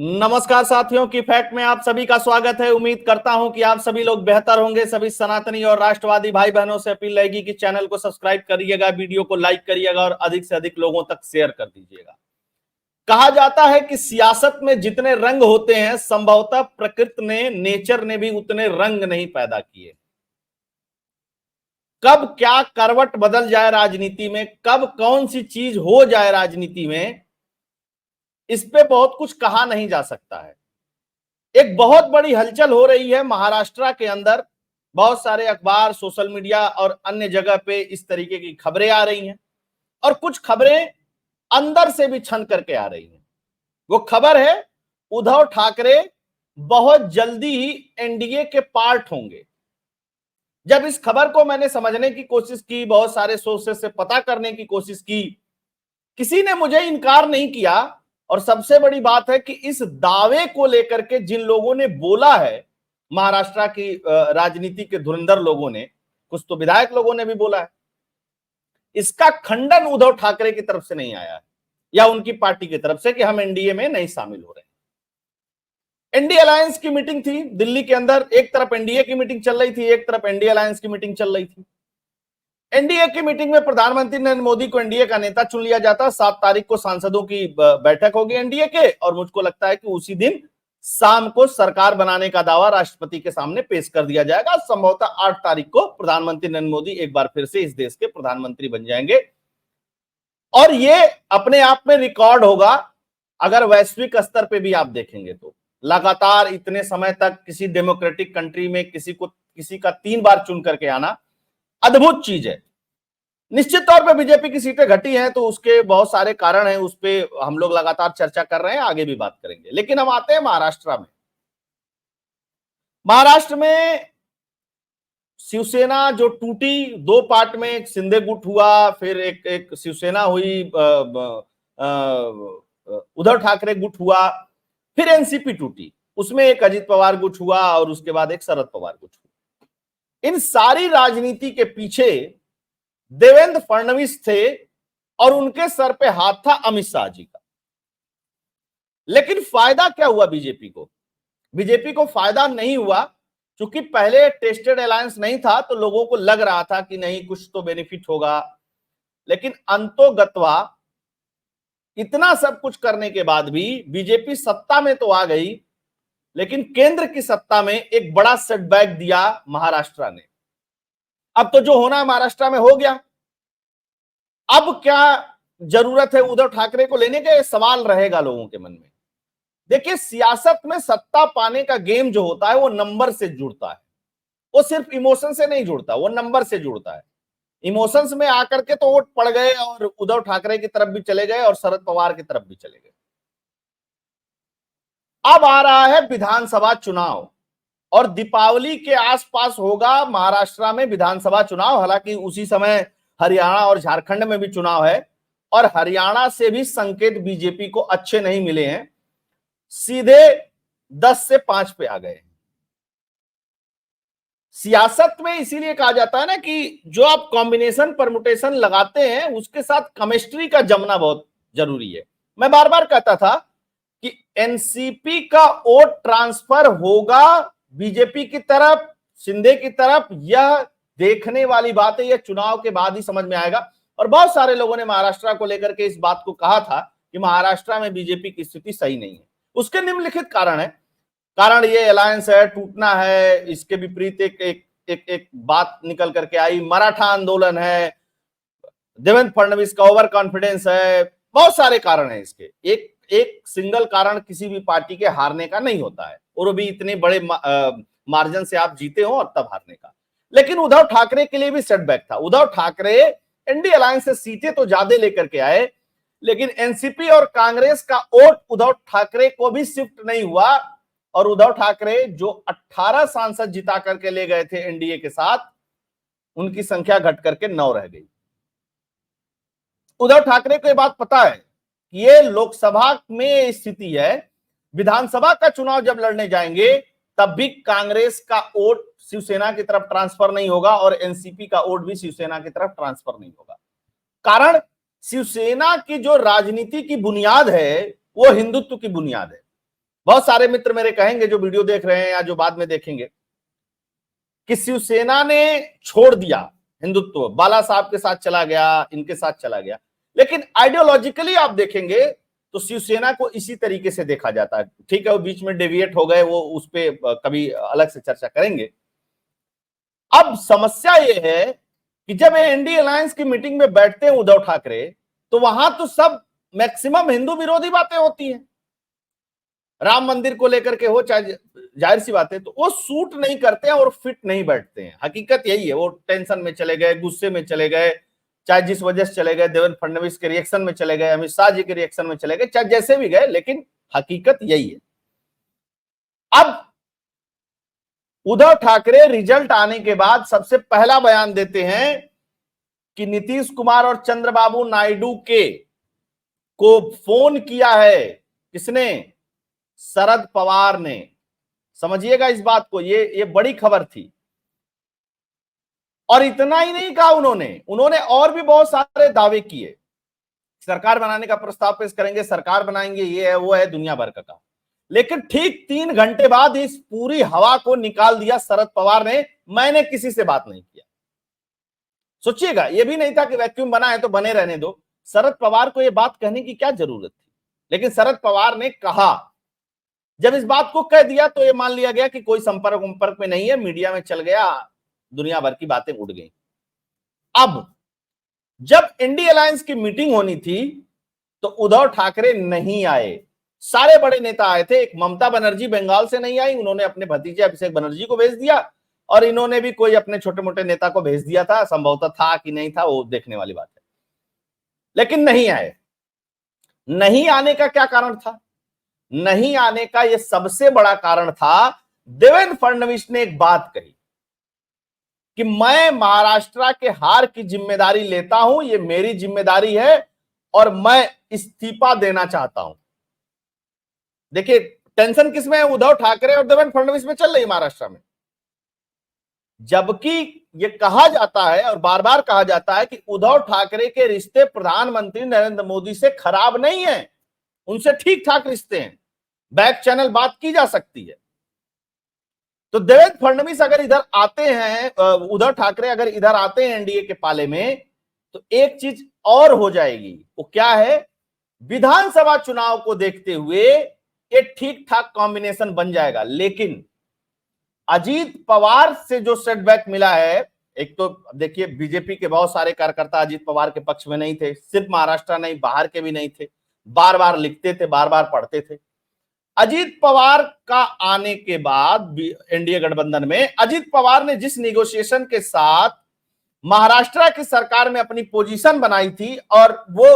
नमस्कार साथियों की फैक्ट में आप सभी का स्वागत है। उम्मीद करता हूं कि आप सभी लोग बेहतर होंगे। सभी सनातनी और राष्ट्रवादी भाई बहनों से अपील रहेगी कि चैनल को सब्सक्राइब करिएगा, वीडियो को लाइक करिएगा और अधिक से अधिक लोगों तक शेयर कर दीजिएगा। कहा जाता है कि सियासत में जितने रंग होते हैं संभवतः प्रकृति ने, नेचर ने भी उतने रंग नहीं पैदा किए। कब क्या करवट बदल जाए राजनीति में, कब कौन सी चीज हो जाए राजनीति में, इस पे बहुत कुछ कहा नहीं जा सकता है। एक बहुत बड़ी हलचल हो रही है महाराष्ट्र के अंदर। बहुत सारे अखबार, सोशल मीडिया और अन्य जगह पे इस तरीके की खबरें आ रही हैं और कुछ खबरें अंदर से भी छन करके आ रही हैं। वो खबर है उद्धव ठाकरे बहुत जल्दी ही एनडीए के पार्ट होंगे। जब इस खबर को मैंने समझने की कोशिश की, बहुत सारे सोर्सेस से पता करने की कोशिश की, किसी ने मुझे इनकार नहीं किया। और सबसे बड़ी बात है कि इस दावे को लेकर के जिन लोगों ने बोला है, महाराष्ट्र की राजनीति के धुरंधर लोगों ने, कुछ तो विधायक लोगों ने भी बोला है, इसका खंडन उद्धव ठाकरे की तरफ से नहीं आया है या उनकी पार्टी की तरफ से कि हम एनडीए में नहीं शामिल हो रहे हैं। एनडीए अलायंस की मीटिंग थी दिल्ली के अंदर। एक तरफ एनडीए की मीटिंग चल रही थी, एक तरफ एनडीए अलायंस की मीटिंग चल रही थी। एनडीए की मीटिंग में प्रधानमंत्री नरेंद्र मोदी को एनडीए का नेता चुन लिया जाता। 7 तारीख को सांसदों की बैठक होगी एनडीए के, और मुझको लगता है कि उसी दिन शाम को सरकार बनाने का दावा राष्ट्रपति के सामने पेश कर दिया जाएगा। संभवतः 8 तारीख को प्रधानमंत्री नरेंद्र मोदी एक बार फिर से इस देश के प्रधानमंत्री बन जाएंगे और ये अपने आप में रिकॉर्ड होगा। अगर वैश्विक स्तर पे भी आप देखेंगे तो लगातार इतने समय तक किसी डेमोक्रेटिक कंट्री में किसी का 3 बार चुन करके आना अद्भुत चीज है। निश्चित तौर पे बीजेपी की सीटें घटी हैं तो उसके बहुत सारे कारण हैं, उस पे हम लोग लगातार चर्चा कर रहे हैं, आगे भी बात करेंगे। लेकिन हम आते हैं महाराष्ट्र में। महाराष्ट्र में शिवसेना जो टूटी, 2 पार्ट में, एक शिंदे गुट हुआ, फिर एक शिवसेना हुई, उद्धव ठाकरे गुट हुआ, फिर एनसीपी टूटी, उसमें एक अजित पवार गुट हुआ और उसके बाद एक शरद पवार गुट हुआ। इन सारी राजनीति के पीछे देवेंद्र फडणवीस थे और उनके सर पे हाथ था अमित शाह जी का। लेकिन फायदा क्या हुआ बीजेपी को? बीजेपी को फायदा नहीं हुआ, क्योंकि पहले टेस्टेड अलायंस नहीं था तो लोगों को लग रहा था कि नहीं कुछ तो बेनिफिट होगा। लेकिन अंतोगत्वा इतना सब कुछ करने के बाद भी बीजेपी सत्ता में तो आ गई, लेकिन केंद्र की सत्ता में एक बड़ा सेटबैक दिया महाराष्ट्र ने। अब तो जो होना महाराष्ट्र में हो गया। अब क्या जरूरत है उद्धव ठाकरे को लेने का, सवाल रहेगा लोगों के मन में। देखिए, सियासत में सत्ता पाने का गेम जो होता है वो नंबर से जुड़ता है। वो सिर्फ इमोशन से नहीं जुड़ता, वो नंबर से जुड़ता है। इमोशंस में आकर के तो वोट पड़ गए और उद्धव ठाकरे की तरफ भी चले गए और शरद पवार की तरफ भी चले गए। अब आ रहा है विधानसभा चुनाव और दीपावली के आसपास होगा महाराष्ट्र में विधानसभा चुनाव। हालांकि उसी समय हरियाणा और झारखंड में भी चुनाव है और हरियाणा से भी संकेत बीजेपी को अच्छे नहीं मिले हैं, सीधे 10 से 5 पे आ गए। सियासत में इसीलिए कहा जाता है ना कि जो आप कॉम्बिनेशन परमुटेशन लगाते हैं उसके साथ केमिस्ट्री का जमना बहुत जरूरी है। मैं बार बार कहता था कि एनसीपी का वोट ट्रांसफर होगा बीजेपी की तरफ, शिंदे की तरफ, यह देखने वाली बात है। यह चुनाव के बाद ही समझ में आएगा। और बहुत सारे लोगों ने महाराष्ट्र को लेकर के इस बात को कहा था कि महाराष्ट्र में बीजेपी की स्थिति सही नहीं है। उसके निम्नलिखित कारण है। कारण ये अलायंस है, टूटना है। इसके विपरीत एक बात निकल करके आई, मराठा आंदोलन है, देवेंद्र फडणवीस का ओवर कॉन्फिडेंस है। बहुत सारे कारण है इसके। एक सिंगल कारण किसी भी पार्टी के हारने का नहीं होता है, और वो भी इतने बड़े मार्जिन से आप जीते हो और तब हारने का। लेकिन उद्धव ठाकरे के लिए भी सेटबैक था। उद्धव ठाकरे एनडीए अलायंस से सीटें तो ज्यादा लेकर के आए, लेकिन एनसीपी और कांग्रेस का वोट उद्धव ठाकरे को भी शिफ्ट नहीं हुआ। और उद्धव ठाकरे जो 18 सांसद जिता करके ले गए थे एनडीए के साथ, उनकी संख्या घट करके 9 रह गई। उद्धव ठाकरे को यह बात पता है कि ये लोकसभा में स्थिति है, विधानसभा का चुनाव जब लड़ने जाएंगे तब भी कांग्रेस का वोट शिवसेना की तरफ ट्रांसफर नहीं होगा और एनसीपी का वोट भी शिवसेना की तरफ ट्रांसफर नहीं होगा। कारण शिवसेना की जो राजनीति की बुनियाद है वो हिंदुत्व की बुनियाद है। बहुत सारे मित्र मेरे कहेंगे जो वीडियो देख रहे हैं या जो बाद में देखेंगे कि शिवसेना ने छोड़ दिया हिंदुत्व, बाला साहब के साथ चला गया, इनके साथ चला गया। लेकिन आइडियोलॉजिकली आप देखेंगे तो शिवसेना को इसी तरीके से देखा जाता है। ठीक है, वो बीच में डेविएट हो गए, वो उस पर कभी अलग से चर्चा करेंगे। अब समस्या ये है कि जब एनडीए अलायंस की मीटिंग में बैठते हैं उद्धव ठाकरे, तो वहां तो सब मैक्सिमम हिंदू विरोधी बातें होती हैं, राम मंदिर को लेकर के हो, चाहे जाहिर सी बात है, तो वो सूट नहीं करते हैं और फिट नहीं बैठते हैं। हकीकत यही है, वो टेंशन में चले गए, गुस्से में चले गए, चाहे जिस वजह से चले गए, देवेंद्र फडणवीस के रिएक्शन में चले गए, अमित शाह जी के रिएक्शन में चले गए, चाहे जैसे भी गए, लेकिन हकीकत यही है। अब उद्धव ठाकरे रिजल्ट आने के बाद सबसे पहला बयान देते हैं कि नीतीश कुमार और चंद्रबाबू नायडू को फोन किया है। किसने? शरद पवार ने। समझिएगा इस बात को, ये बड़ी खबर थी। और इतना ही नहीं कहा उन्होंने और भी बहुत सारे दावे किए। सरकार बनाने का प्रस्ताव पेश करेंगे, सरकार बनाएंगे, ये है वो है, दुनिया भर का काम। लेकिन ठीक 3 घंटे बाद इस पूरी हवा को निकाल दिया शरद पवार ने, मैंने किसी से बात नहीं किया। सोचिएगा, ये भी नहीं था कि वैक्यूम बना है तो बने रहने दो। शरद पवार को यह बात कहने की क्या जरूरत थी, लेकिन शरद पवार ने कहा। जब इस बात को कह दिया तो यह मान लिया गया कि कोई संपर्क में नहीं है, मीडिया में चल गया, दुनिया भर की बातें उड़ गई। अब जब इंडी अलायंस की मीटिंग होनी थी तो उद्धव ठाकरे नहीं आए। सारे बड़े नेता आए थे, एक ममता बनर्जी बंगाल से नहीं आई, उन्होंने अपने भतीजे अभिषेक बनर्जी को भेज दिया, और इन्होंने भी कोई अपने छोटे मोटे नेता को भेज दिया था, संभवतः था कि नहीं था वो देखने वाली बात है, लेकिन नहीं आए। नहीं आने का क्या कारण था? नहीं आने का यह सबसे बड़ा कारण था, देवेंद्र फडणवीस ने एक बात कही कि मैं महाराष्ट्र के हार की जिम्मेदारी लेता हूं, ये मेरी जिम्मेदारी है और मैं इस्तीफा देना चाहता हूं। देखिए टेंशन किसमें है? उद्धव ठाकरे और देवेंद्र फडणवीस में चल रही महाराष्ट्र में। जबकि ये कहा जाता है और बार बार कहा जाता है कि उद्धव ठाकरे के रिश्ते प्रधानमंत्री नरेंद्र मोदी से खराब नहीं है, उनसे ठीक ठाक रिश्ते हैं, बैक चैनल बात की जा सकती है। तो देवेंद्र फडणवीस अगर इधर आते हैं, उद्धव ठाकरे अगर इधर आते हैं एनडीए के पाले में, तो एक चीज और हो जाएगी। वो क्या है? विधानसभा चुनाव को देखते हुए एक ठीक ठाक कॉम्बिनेशन बन जाएगा। लेकिन अजीत पवार से जो सेटबैक मिला है, एक तो देखिए बीजेपी के बहुत सारे कार्यकर्ता अजीत पवार के पक्ष में नहीं थे, सिर्फ महाराष्ट्र नहीं बाहर के भी नहीं थे, बार बार लिखते थे, बार बार पढ़ते थे। अजीत पवार का आने के बाद एनडीए गठबंधन में अजीत पवार ने जिस निगोशिएशन के साथ महाराष्ट्र की सरकार में अपनी पोजीशन बनाई थी और वो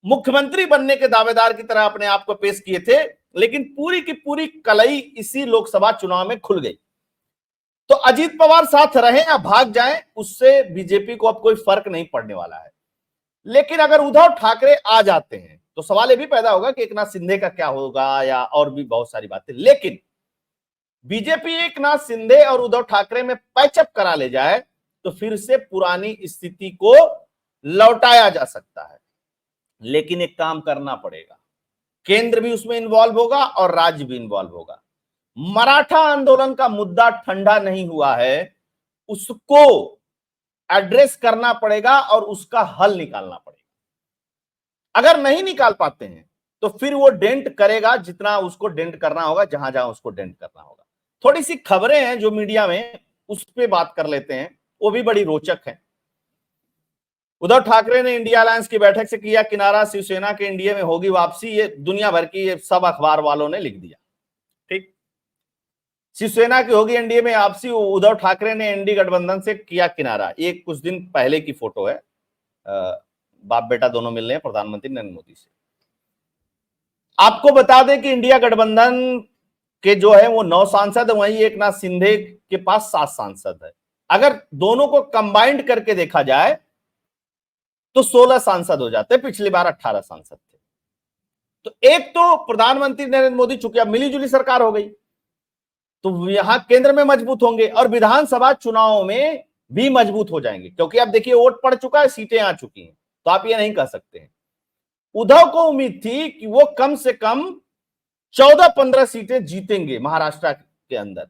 मुख्यमंत्री बनने के दावेदार की तरह अपने आप को पेश किए थे, लेकिन पूरी की पूरी कलई इसी लोकसभा चुनाव में खुल गई। तो अजीत पवार साथ रहे या भाग जाएं, उससे बीजेपी को अब कोई फर्क नहीं पड़ने वाला है। लेकिन अगर उद्धव ठाकरे आ जाते हैं तो सवाल यह भी पैदा होगा कि एकनाथ शिंदे का क्या होगा, या और भी बहुत सारी बातें। लेकिन बीजेपी एकनाथ शिंदे और उद्धव ठाकरे में पैचअप करा ले जाए तो फिर से पुरानी स्थिति को लौटाया जा सकता है। लेकिन एक काम करना पड़ेगा, केंद्र भी उसमें इन्वॉल्व होगा और राज्य भी इन्वॉल्व होगा। मराठा आंदोलन का मुद्दा ठंडा नहीं हुआ है, उसको एड्रेस करना पड़ेगा और उसका हल निकालना पड़ेगा। अगर नहीं निकाल पाते हैं तो फिर वो डेंट करेगा जितना उसको डेंट करना होगा, जहां जहां उसको डेंट करना होगा। थोड़ी सी खबरें हैं जो मीडिया में, उस पर बात कर लेते हैं, वो भी बड़ी रोचक है। उद्धव ठाकरे ने इंडिया अलायंस की बैठक से किया किनारा, शिवसेना के एनडीए में होगी वापसी, ये दुनिया भर की ये सब अखबार वालों ने लिख दिया। ठीक, शिवसेना की होगी एनडीए में वापसी, उद्धव ठाकरे ने एनडीए गठबंधन से किया किनारा। ये कुछ दिन पहले की फोटो है, बाप बेटा दोनों मिल रहे हैं प्रधानमंत्री नरेंद्र मोदी से। आपको बता दें कि इंडिया गठबंधन के जो है वो 9 सांसद है, वहीं एकनाथ शिंदे के पास 7 सांसद है। अगर दोनों को कंबाइंड करके देखा जाए तो 16 सांसद हो जाते, पिछली बार 18 सांसद थे। तो एक तो प्रधानमंत्री नरेंद्र मोदी, चूंकि अब मिलीजुली सरकार हो गई, तो यहां केंद्र में मजबूत होंगे और विधानसभा चुनाव में भी मजबूत हो जाएंगे, क्योंकि अब देखिए वोट पड़ चुका है, सीटें आ चुकी हैं, तो आप ये नहीं कह सकते हैं। उद्धव को उम्मीद थी कि वो कम से कम 14-15 सीटें जीतेंगे महाराष्ट्र के अंदर।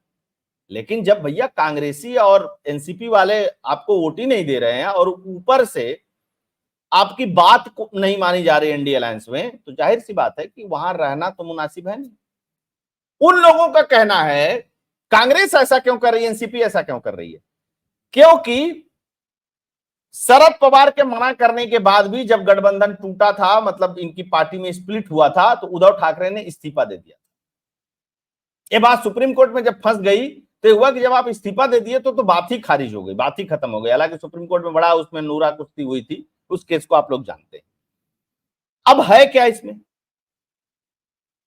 लेकिन जब भैया कांग्रेसी और एनसीपी वाले आपको वोट ही नहीं दे रहे हैं और ऊपर से आपकी बात को नहीं मानी जा रही एनडीए अलायंस में, तो जाहिर सी बात है कि वहां रहना तो मुनासिब है नहीं। उन लोगों का कहना है कांग्रेस ऐसा क्यों कर रही है, एनसीपी ऐसा क्यों कर रही है, क्योंकि शरद पवार के मना करने के बाद भी जब गठबंधन टूटा था, मतलब इनकी पार्टी में स्प्लिट हुआ था, तो उद्धव ठाकरे ने इस्तीफा दे दिया। ये बात सुप्रीम कोर्ट में जब फंस गई तो हुआ कि जब आप इस्तीफा दे दिए तो बात ही खारिज हो गई, बात ही खत्म हो गई। हालांकि सुप्रीम कोर्ट में बड़ा उसमें नूरा कुश्ती हुई थी, उस केस को आप लोग जानते हैं। अब है क्या इसमें,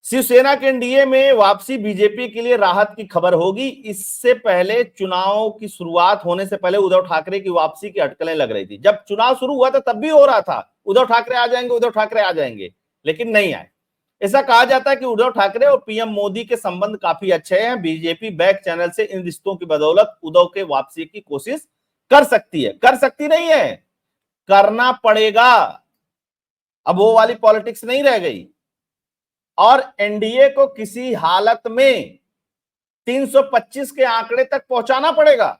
शिवसेना के एनडीए में वापसी बीजेपी के लिए राहत की खबर होगी। इससे पहले चुनाव की शुरुआत होने से पहले उद्धव ठाकरे की वापसी की अटकलें लग रही थी। जब चुनाव शुरू हुआ था तब भी हो रहा था उद्धव ठाकरे आ जाएंगे, उद्धव ठाकरे आ जाएंगे, लेकिन नहीं आए। ऐसा कहा जाता है कि उद्धव ठाकरे और पीएम मोदी के संबंध काफी अच्छे हैं। बीजेपी बैक चैनल से इन रिश्तों की बदौलत उद्धव के वापसी की कोशिश कर सकती है, कर सकती नहीं है, करना पड़ेगा। अब वो वाली पॉलिटिक्स नहीं रह गई और एनडीए को किसी हालत में 325 के आंकड़े तक पहुंचाना पड़ेगा।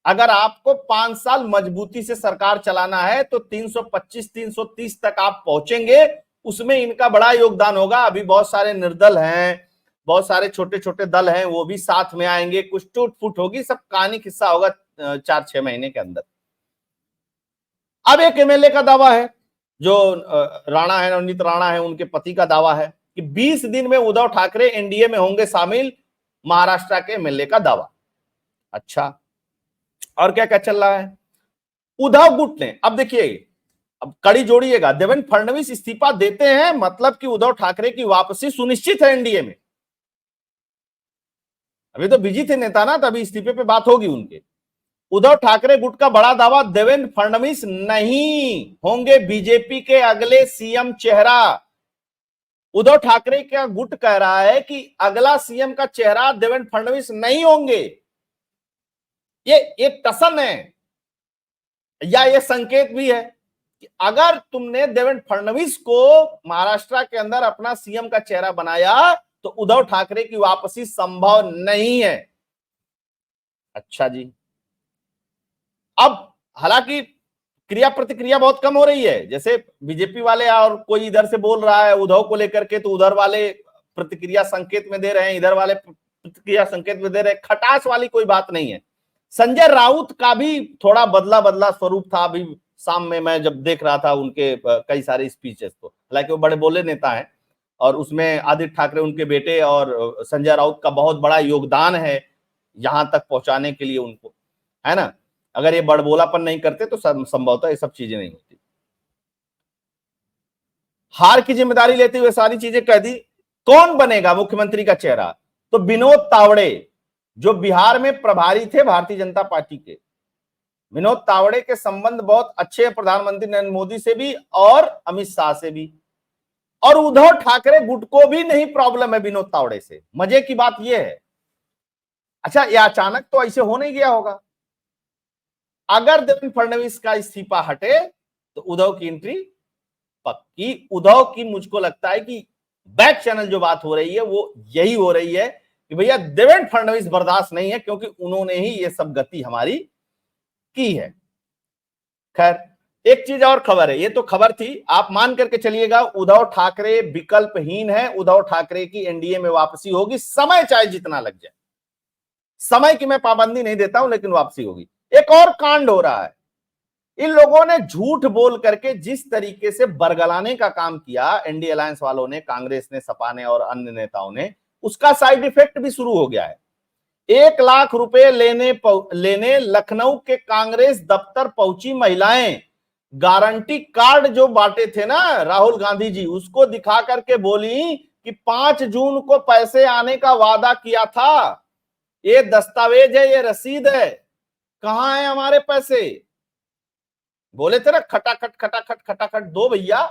अगर आपको 5 साल मजबूती से सरकार चलाना है तो 325 330 तक आप पहुंचेंगे, उसमें इनका बड़ा योगदान होगा। अभी बहुत सारे निर्दल हैं, बहुत सारे छोटे छोटे दल हैं, वो भी साथ में आएंगे, कुछ टूट फूट होगी, सब कहानी किस्सा होगा 4-6 महीने के अंदर। अब एक एमएलए का दावा है, जो राणा है, नवनीत राणा है, उनके पति का दावा है कि 20 दिन में उद्धव ठाकरे एनडीए में होंगे शामिल, महाराष्ट्र के एमएलए का दावा। अच्छा, और क्या क्या चल रहा है उद्धव गुट ने। अब देखिए, अब कड़ी जोड़िएगा, देवेंद्र फडणवीस इस्तीफा देते हैं मतलब कि उद्धव ठाकरे की वापसी सुनिश्चित है एनडीए में। अभी तो बिजी थे नेता ना, तभी इस्तीफे पे बात होगी उनके। उद्धव ठाकरे गुट का बड़ा दावा, देवेंद्र फडणवीस नहीं होंगे बीजेपी के अगले सीएम चेहरा। उद्धव ठाकरे का गुट कह रहा है कि अगला सीएम का चेहरा देवेंद्र फडणवीस नहीं होंगे। ये एक टसन है या ये संकेत भी है कि अगर तुमने देवेंद्र फडणवीस को महाराष्ट्र के अंदर अपना सीएम का चेहरा बनाया तो उद्धव ठाकरे की वापसी संभव नहीं है। अच्छा जी, अब हालांकि क्रिया प्रतिक्रिया बहुत कम हो रही है, जैसे बीजेपी वाले और कोई इधर से बोल रहा है उद्धव को लेकर के, तो उधर वाले प्रतिक्रिया संकेत में दे रहे हैं, इधर वाले प्रतिक्रिया संकेत में दे रहे हैं। खटास वाली कोई बात नहीं है। संजय राउत का भी थोड़ा बदला बदला स्वरूप था। अभी शाम में मैं जब देख रहा था उनके कई सारे स्पीचेस, तो हालांकि वो बड़े बोले नेता हैं और उसमें आदित्य ठाकरे उनके बेटे और संजय राउत का बहुत बड़ा योगदान है यहां तक पहुंचाने के लिए उनको, है ना। अगर ये बड़बोलापन नहीं करते तो संभवतः ये सब चीजें नहीं होती। हार की जिम्मेदारी लेते हुए सारी चीजें कह दी। कौन बनेगा मुख्यमंत्री का चेहरा, तो विनोद तावड़े जो बिहार में प्रभारी थे भारतीय जनता पार्टी के, विनोद तावड़े के संबंध बहुत अच्छे हैं प्रधानमंत्री नरेंद्र मोदी से भी और अमित शाह से भी, और उद्धव ठाकरे गुट को भी नहीं प्रॉब्लम है विनोद तावड़े से। मजे की बात यह है, अच्छा ये अचानक तो ऐसे हो नहीं गया होगा। अगर देवेंद्र फडणवीस का इस्तीफा हटे तो उद्धव की एंट्री पक्की। उद्धव की मुझको लगता है कि बैक चैनल जो बात हो रही है वो यही हो रही है कि भैया देवेंद्र फडणवीस बर्दाश्त नहीं है, क्योंकि उन्होंने ही ये सब गति हमारी की है। खैर, एक चीज और खबर है, ये तो खबर थी, आप मान करके चलिएगा उद्धव ठाकरे विकल्पहीन है। उद्धव ठाकरे की एनडीए में वापसी होगी, समय चाहे जितना लग जाए। समय की मैं पाबंदी नहीं देता हूं, लेकिन वापसी होगी। एक और कांड हो रहा है, इन लोगों ने झूठ बोल करके जिस तरीके से बरगलाने का काम किया एनडीए अलायंस वालों ने, कांग्रेस ने, सपा ने और अन्य नेताओं ने, उसका साइड इफेक्ट भी शुरू हो गया है। 1 लाख रुपए लेने लखनऊ के कांग्रेस दफ्तर पहुंची महिलाएं, गारंटी कार्ड जो बांटे थे ना राहुल गांधी जी, उसको दिखा करके बोली कि 5 जून को पैसे आने का वादा किया था, ये दस्तावेज है, ये रसीद है, कहां है हमारे पैसे। बोले थे ना खटाखट खटाखट खटाखट दो भैया,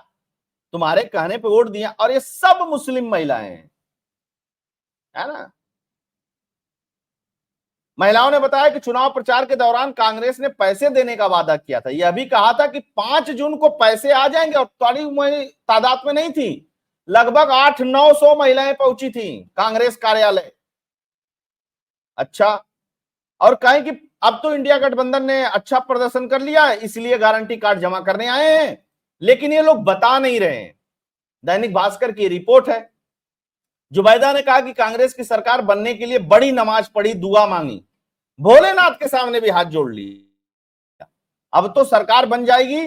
तुम्हारे कहने पे वोट दिया। और ये सब मुस्लिम महिलाएं हैं, है ना। महिलाओं ने बताया कि चुनाव प्रचार के दौरान कांग्रेस ने पैसे देने का वादा किया था। यह भी कहा था कि 5 जून को पैसे आ जाएंगे, और बड़ी तादाद में नहीं थी, लगभग 800-900 महिलाएं पहुंची थी कांग्रेस कार्यालय। अच्छा, और कहें कि अब तो इंडिया गठबंधन ने अच्छा प्रदर्शन कर लिया है इसलिए गारंटी कार्ड जमा करने आए हैं, लेकिन ये लोग बता नहीं रहे हैं। दैनिक भास्कर की रिपोर्ट है। जुबैदा ने कहा कि कांग्रेस की सरकार बनने के लिए बड़ी नमाज पढ़ी, दुआ मांगी, भोलेनाथ के सामने भी हाथ जोड़ ली। अब तो सरकार बन जाएगी,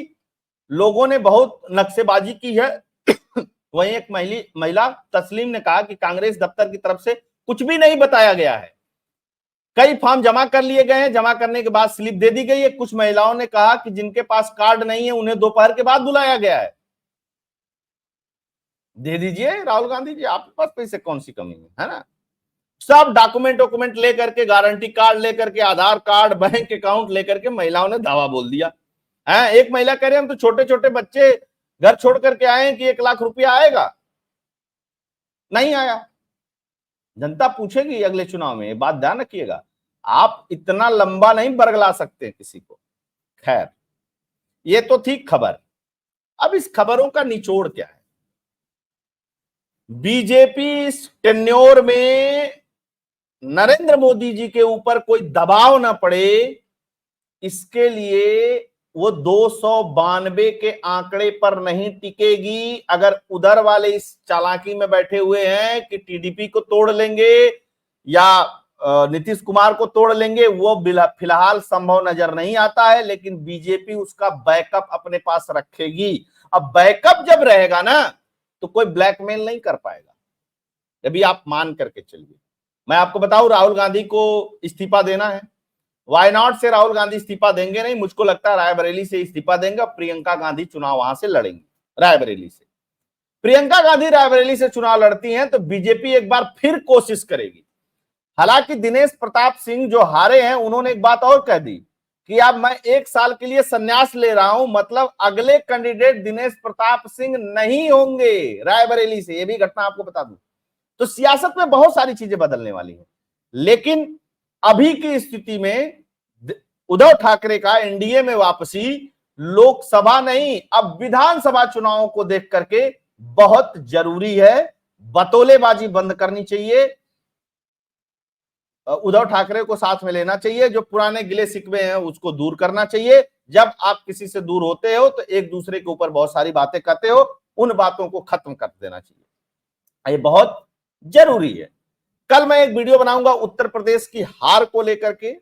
लोगों ने बहुत नक्शेबाजी की है। वहीं एक महिला तस्लीम ने कहा कि कांग्रेस दफ्तर की तरफ से कुछ भी नहीं बताया गया है, कई फॉर्म जमा कर लिए गए हैं, जमा करने के बाद स्लिप दे दी गई है। कुछ महिलाओं ने कहा कि जिनके पास कार्ड नहीं है उन्हें दोपहर के बाद बुलाया गया है। दे दीजिए राहुल गांधी जी, आपके पास पैसे कौन सी कमी है ना। सब डॉक्यूमेंट लेकर के, गारंटी कार्ड लेकर के, आधार कार्ड, बैंक अकाउंट लेकर के महिलाओं ने धावा बोल दिया है। एक महिला कह रही हम तो छोटे छोटे बच्चे घर छोड़ करके आए हैं कि 1 लाख रुपया आएगा, नहीं आया। जनता पूछेगी अगले चुनाव में, ये बात ध्यान रखिएगा। आप इतना लंबा नहीं बरगला सकते किसी को। खैर, ये तो थी खबर। अब इस खबरों का निचोड़ क्या है? बीजेपी इस टेन्योर में नरेंद्र मोदी जी के ऊपर कोई दबाव ना पड़े, इसके लिए वो 292 के आंकड़े पर नहीं टिकेगी। अगर उधर वाले इस चालाकी में बैठे हुए हैं कि टीडीपी को तोड़ लेंगे या नीतीश कुमार को तोड़ लेंगे, वो फिलहाल संभव नजर नहीं आता है, लेकिन बीजेपी उसका बैकअप अपने पास रखेगी। अब बैकअप जब रहेगा ना तो कोई ब्लैकमेल नहीं कर पाएगा, अभी आप मान करके चलिए। मैं आपको बताऊं, राहुल गांधी को इस्तीफा देना है। वाई नॉट से राहुल गांधी इस्तीफा देंगे नहीं, मुझको लगता है रायबरेली से इस्तीफा देंगे और प्रियंका गांधी चुनाव वहां से लड़ेंगे रायबरेली से। प्रियंका गांधी रायबरेली से चुनाव लड़ती हैं तो बीजेपी एक बार फिर कोशिश करेगी। हालांकि दिनेश प्रताप सिंह जो हारे हैं उन्होंने एक बात और कह दी कि अब मैं 1 साल के लिए संन्यास ले रहा हूं, मतलब अगले कैंडिडेट दिनेश प्रताप सिंह नहीं होंगे रायबरेली से। यह भी घटना आपको बता दूं। तो सियासत में बहुत सारी चीजें बदलने वाली हैं, लेकिन अभी की स्थिति में उद्धव ठाकरे का एनडीए में वापसी लोकसभा नहीं, अब विधानसभा चुनावों को देख करके बहुत जरूरी है। बतौलेबाजी बंद करनी चाहिए, उद्धव ठाकरे को साथ में लेना चाहिए, जो पुराने गिले शिकवे हैं उसको दूर करना चाहिए। जब आप किसी से दूर होते हो तो एक दूसरे के ऊपर बहुत सारी बातें करते हो, उन बातों को खत्म कर देना चाहिए, ये बहुत जरूरी है। कल मैं एक वीडियो बनाऊंगा उत्तर प्रदेश की हार को लेकर के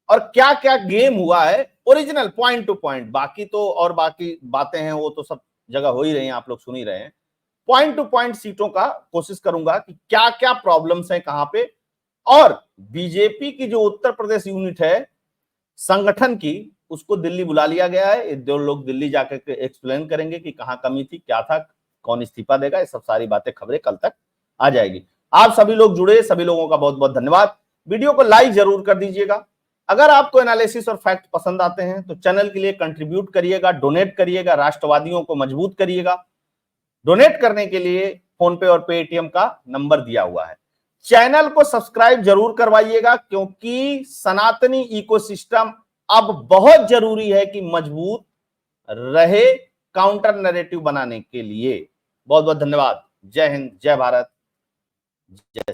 और क्या क्या गेम हुआ है, ओरिजिनल पॉइंट टू पॉइंट। बाकी तो और बाकी बातें हैं वो तो सब जगह हो ही रही हैं, आप लोग सुन ही रहे हैं। पॉइंट टू पॉइंट सीटों का कोशिश करूंगा कि क्या क्या प्रॉब्लम्स हैं कहां पे, और बीजेपी की जो उत्तर प्रदेश यूनिट है संगठन की, उसको दिल्ली बुला लिया गया है। 2 लोग दिल्ली जाकर एक्सप्लेन करेंगे कि कहां कमी थी, क्या था, कौन इस्तीफा देगा, ये सब सारी बातें खबरें कल तक आ जाएगी। आप सभी लोग जुड़े, सभी लोगों का बहुत बहुत धन्यवाद। वीडियो को लाइक जरूर कर दीजिएगा। अगर आपको एनालिसिस और फैक्ट पसंद आते हैं तो चैनल के लिए कंट्रीब्यूट करिएगा, डोनेट करिएगा, राष्ट्रवादियों को मजबूत करिएगा। डोनेट करने के लिए फोन पे और पेटीएम का नंबर दिया हुआ है। चैनल को सब्सक्राइब जरूर करवाइएगा, क्योंकि सनातनी इकोसिस्टम अब बहुत जरूरी है कि मजबूत रहे काउंटर नैरेटिव बनाने के लिए। बहुत बहुत धन्यवाद। जय हिंद, जय भारत, जय